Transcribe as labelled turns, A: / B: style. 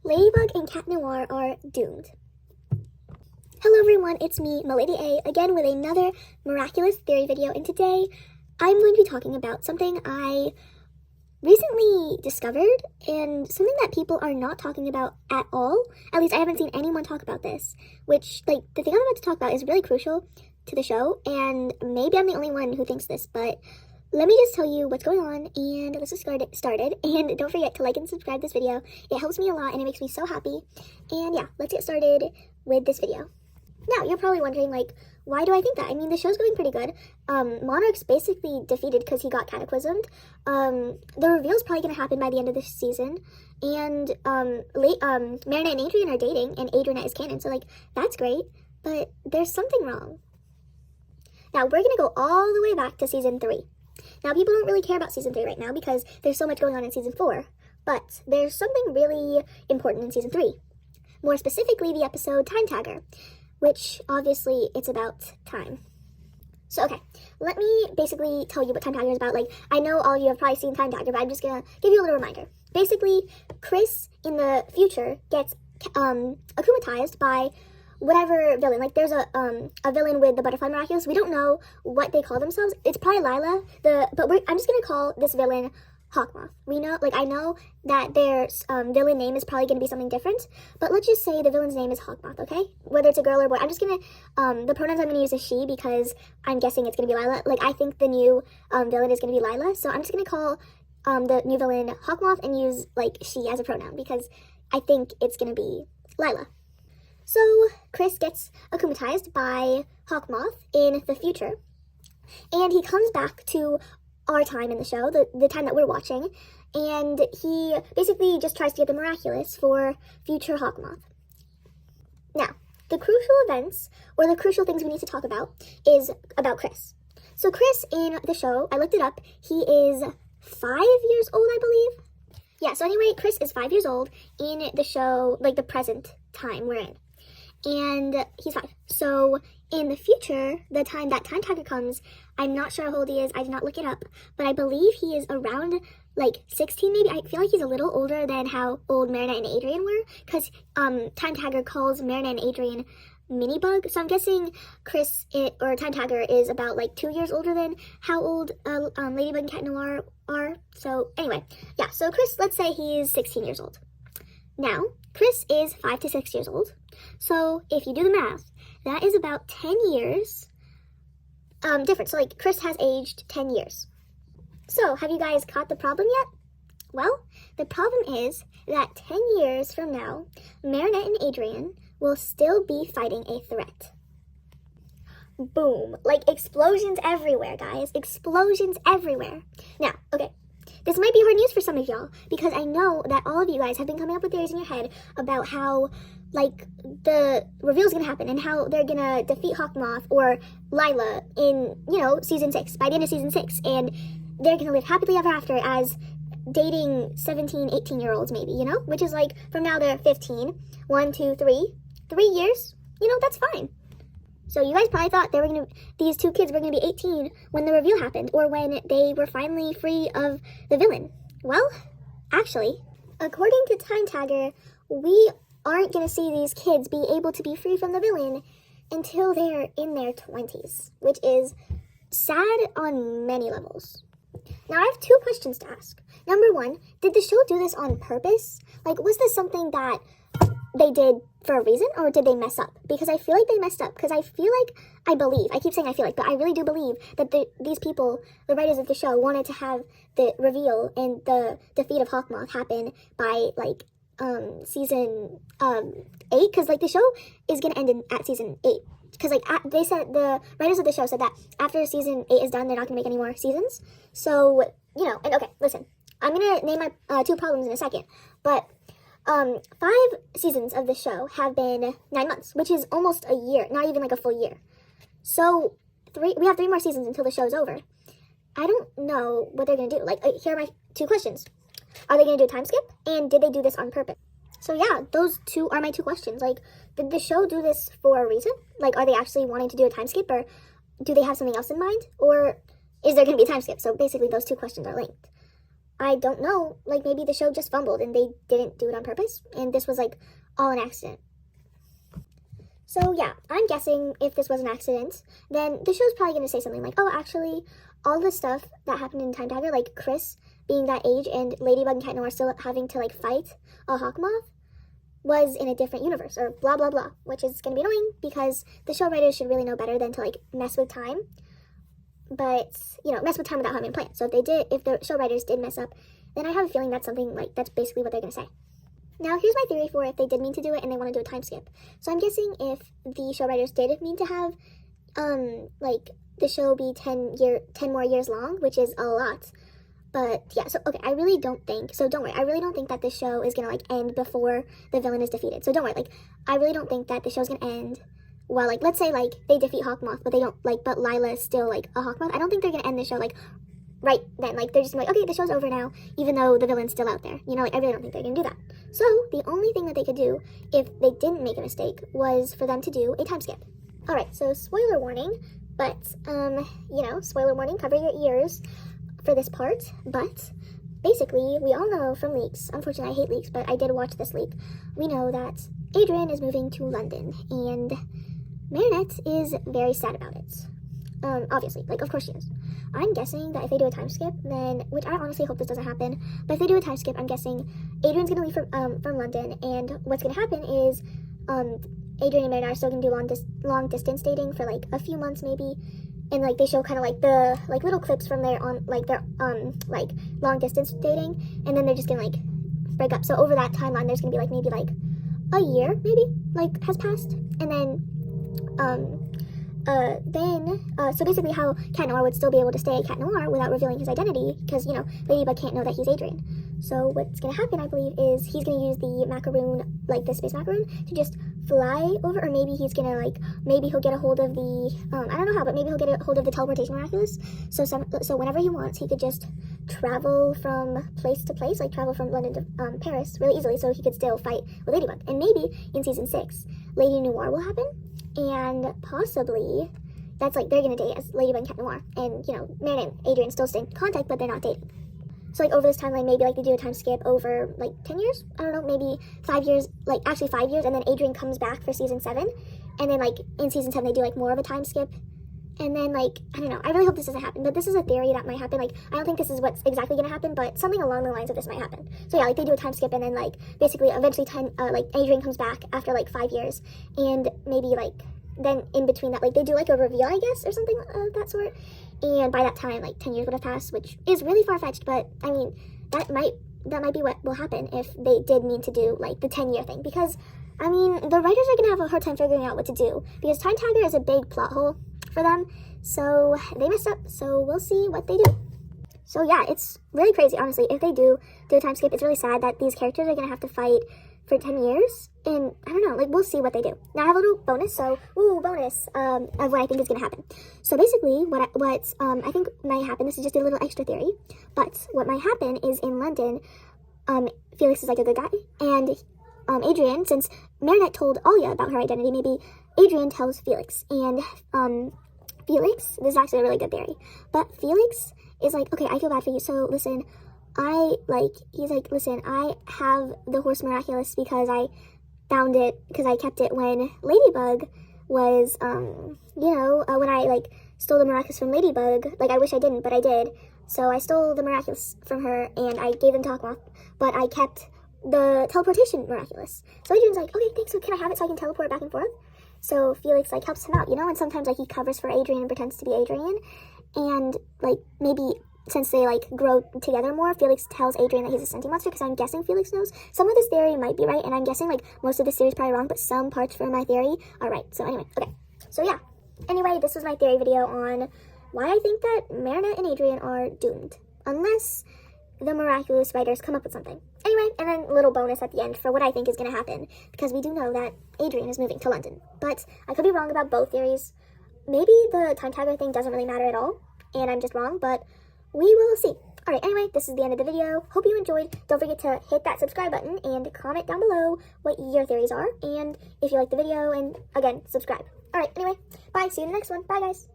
A: Ladybug and Cat Noir are doomed. Hello everyone, it's me, Milady A, again with another Miraculous Theory video, and today I'm going to be talking about something I recently discovered and something that people are not talking about at all. At least I haven't seen anyone talk about this, which, the thing I'm about to talk about is really crucial to the show, and maybe I'm the only one who thinks this, but let me just tell you what's going on, and let's just get started. And don't forget to like and subscribe this video. It helps me a lot, and it makes me so happy. And yeah, let's get started with this video. Now, you're probably wondering, why do I think that? I mean, the show's going pretty good. Monarch's basically defeated because he got cataclysmed. The reveal's probably going to happen by the end of this season. And Marinette and Adrien are dating, and Adrianette is canon, so, that's great. But there's something wrong. Now, we're going to go all the way back to Season 3. Now, people don't really care about Season 3 right now because there's so much going on in Season 4. But there's something really important in Season 3. More specifically, the episode Time Tagger, which, obviously, it's about time. So, okay, let me basically tell you what Time Tagger is about. I know all of you have probably seen Time Tagger, but I'm just going to give you a little reminder. Basically, Chris, in the future, gets akumatized by whatever villain. There's a villain with the butterfly miraculous. We don't know what they call themselves. It's probably Lila, I'm just going to call this villain Hawkmoth. We know, I know that their villain name is probably going to be something different, but let's just say the villain's name is Hawkmoth, okay? Whether it's a girl or boy, I'm just going to, the pronouns I'm going to use is she because I'm guessing it's going to be Lila. I think the new villain is going to be Lila, so I'm just going to call the new villain Hawkmoth and use, she as a pronoun because I think it's going to be Lila. So, Chris gets akumatized by Hawkmoth in the future, and he comes back to our time in the show, the time that we're watching, and he basically just tries to get the miraculous for future Hawkmoth. Now, the crucial events, or the crucial things we need to talk about, is about Chris. So Chris in the show, I looked it up, he is 5 years old, I believe? Yeah, so anyway, Chris is 5 years old in the show, the present time we're in. And he's 5. So in the future, the time that Time Tagger comes, I'm not sure how old he is. I did not look it up, but I believe he is around 16 maybe. I feel like he's a little older than how old Marinette and Adrien were, because Time Tagger calls Marinette and Adrien Minibug. So I'm guessing or Time Tagger is about 2 years older than how old Ladybug and Cat Noir are. So anyway, yeah. So Chris, let's say he's 16 years old. Now, Chris is 5 to 6 years old, so if you do the math, that is about 10 years different. So, Chris has aged 10 years. So, have you guys caught the problem yet? Well, the problem is that 10 years from now, Marinette and Adrien will still be fighting a threat. Boom. Explosions everywhere, guys. Explosions everywhere. Now, okay. This might be hard news for some of y'all, because I know that all of you guys have been coming up with theories in your head about how, the reveal is going to happen and how they're going to defeat Hawkmoth or Lila in, Season 6, by the end of Season 6, and they're going to live happily ever after as dating 17, 18-year-olds maybe, which is, from now they're 15, 1, 2, 3 years, that's fine. So you guys probably thought these two kids were going to be 18 when the reveal happened, or when they were finally free of the villain. Well, actually, according to Time Tagger, we aren't going to see these kids be able to be free from the villain until they're in their 20s, which is sad on many levels. Now, I have 2 questions to ask. Number 1, did the show do this on purpose? Was this something that they did for a reason, or did they mess up? Because I feel like they messed up, because I keep saying I feel like, but I really do believe that these people, the writers of the show, wanted to have the reveal and the defeat of Hawkmoth happen by, season 8, because, the show is going to end at season 8. Because, they said, the writers of the show said that after season 8 is done, they're not going to make any more seasons. So, and okay, listen, I'm going to name my 2 problems in a second, but 5 seasons of the show have been 9 months, which is almost a year, not even a full year. So we have 3 more seasons until the show's over. I don't know what they're going to do. Here are my 2 questions. Are they going to do a time skip? And did they do this on purpose? So yeah, those 2 are my 2 questions. Did the show do this for a reason? Are they actually wanting to do a time skip, or do they have something else in mind? Or is there going to be a time skip? So basically those 2 questions are linked. I don't know, like, maybe the show just fumbled and they didn't do it on purpose, and this was, like, all an accident. So, yeah, I'm guessing if this was an accident, then the show's probably going to say something like, oh, actually, all the stuff that happened in Time Tiger, like Chris being that age and Ladybug and Cat Noir still having to, like, fight a hawk moth, was in a different universe, or blah, blah, blah, which is going to be annoying because the show writers should really know better than to, like, mess with time. But, you know, mess with time without having a plan. So if the show writers did mess up, then I have a feeling that's something, like, that's basically what they're going to say. Now, here's my theory for if they did mean to do it and they want to do a time skip. So I'm guessing if the show writers did mean to have, like, the show be 10 more years long, which is a lot. But, yeah, so, okay, I really don't think, so don't worry, I really don't think that the show is going to, like, end before the villain is defeated. So don't worry, like, I really don't think that the show's going to end. Well, like, let's say, like, they defeat Hawkmoth, but they don't, like, but Lila is still, like, a Hawkmoth. I don't think they're gonna end the show, like, right then. Like, they're just gonna be like, okay, the show's over now, even though the villain's still out there. You know, like, I really don't think they're gonna do that. So, the only thing that they could do, if they didn't make a mistake, was for them to do a time skip. Alright, so spoiler warning, but, you know, spoiler warning, cover your ears for this part, but basically, we all know from leaks, unfortunately I hate leaks, but I did watch this leak, we know that Adrian is moving to London, and Marinette is very sad about it. Obviously, like, of course she is. I'm guessing that if they do a time skip, then, which I honestly hope this doesn't happen, but if they do a time skip, I'm guessing Adrian's gonna leave from London, and what's gonna happen is, Adrian and Marinette are still gonna do long distance dating for, like, a few months maybe, and, like, they show kind of, like, the, like, little clips from their, like, their, like, long distance dating, and then they're just gonna, like, break up. So over that timeline, there's gonna be, like, maybe, like, a year, maybe, like, has passed, and then, so basically how Cat Noir would still be able to stay Cat Noir without revealing his identity, because, you know, Ladybug can't know that he's Adrian. So what's gonna happen, I believe, is he's gonna use the macaroon, like the space macaroon, to just fly over, or maybe he's gonna, like, maybe he'll get a hold of the, I don't know how, but maybe he'll get a hold of the teleportation Miraculous, so whenever he wants, he could just travel from place to place, like travel from London to Paris really easily, so he could still fight with Ladybug. And maybe in season 6, Lady Noir will happen, and possibly that's, like, they're gonna date as Ladybug and Cat Noir, and, you know, Marinette and Adrian still stay in contact, but they're not dating. So, like, over this timeline, maybe, like, they do a time skip over, like, 10 years? I don't know, maybe 5 years, like, actually 5 years, and then Adrian comes back for season 7, and then, like, in season 10, they do, like, more of a time skip, and then, like, I don't know, I really hope this doesn't happen, but this is a theory that might happen. Like, I don't think this is what's exactly gonna happen, but something along the lines of this might happen. So, yeah, like, they do a time skip, and then, like, basically, eventually, like, Adrian comes back after, like, 5 years, and maybe, like, then in between that, like, they do, like, a reveal, I guess, or something of that sort, and by that time, like, 10 years would have passed, which is really far-fetched, but, I mean, that might be what will happen if they did mean to do, like, the 10-year thing, because, I mean, the writers are gonna have a hard time figuring out what to do, because Time Tiger is a big plot hole for them, so they messed up, so we'll see what they do. So, yeah, it's really crazy, honestly. If they do a time skip, it's really sad that these characters are gonna have to fight for 10 years, and I don't know, like, we'll see what they do. Now I have a little bonus, of what I think is gonna happen. So basically, what I think might happen, this is just a little extra theory, but what might happen is in London, Felix is, like, a good guy, and Adrian, since Marinette told Alia about her identity, maybe Adrian tells Felix, and Felix, this is actually a really good theory, but Felix is like, okay, I feel bad for you, so listen, he's like, listen, I have the horse Miraculous because I found it, because I kept it when Ladybug was, when I, like, stole the Miraculous from Ladybug. Like, I wish I didn't, but I did. So I stole the Miraculous from her, and I gave them to Hawkmoth, but I kept the teleportation Miraculous. So Adrian's like, okay, thanks, so can I have it so I can teleport back and forth? So Felix, like, helps him out, you know, and sometimes, like, he covers for Adrian and pretends to be Adrian, and, like, maybe since they, like, grow together more, Felix tells Adrian that he's a sentient monster, because I'm guessing Felix knows. Some of this theory might be right, and I'm guessing, like, most of this theory is probably wrong, but some parts from my theory are right. So anyway, okay. So yeah. Anyway, this was my theory video on why I think that Marinette and Adrian are doomed. Unless the Miraculous writers come up with something. Anyway, and then a little bonus at the end for what I think is going to happen, because we do know that Adrian is moving to London. But I could be wrong about both theories. Maybe the Time Tiger thing doesn't really matter at all, and I'm just wrong, but we will see. Alright, anyway, this is the end of the video. Hope you enjoyed. Don't forget to hit that subscribe button and comment down below what your theories are, and if you like the video, and again, subscribe. Alright, anyway, bye. See you in the next one. Bye, guys.